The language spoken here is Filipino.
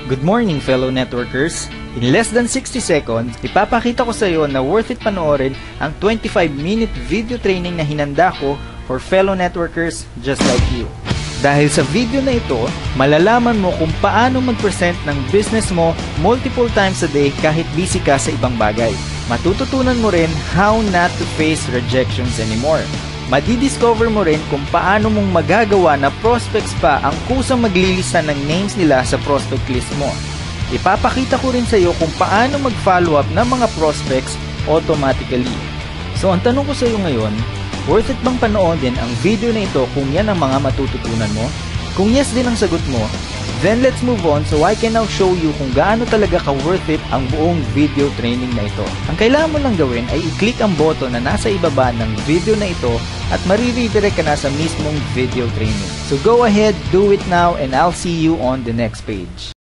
Good morning, fellow networkers! In less than 60 seconds, ipapakita ko sa iyo na worth it panoorin ang 25-minute video training na hinanda ko for fellow networkers just like you. Dahil sa video na ito, malalaman mo kung paano mag-present ng business mo multiple times a day kahit busy ka sa ibang bagay. Matututunan mo rin how not to face rejections anymore. Madidiscover mo rin kung paano mong magagawa na prospects pa ang kusang maglilista ng names nila sa prospect list mo. Ipapakita ko rin sa iyo kung paano mag-follow up ng mga prospects automatically. So ang tanong ko sa iyo ngayon, worth it bang panoorin ang video na ito kung yan ang mga matututunan mo? Kung yes din ang sagot mo, then let's move on so I can now show you kung gaano talaga ka-worth it ang buong video training na ito. Ang kailangan mo lang gawin ay i-click ang button na nasa ibaba ng video na ito at mariredirect ka na sa mismong video training. So go ahead, do it now, and I'll see you on the next page.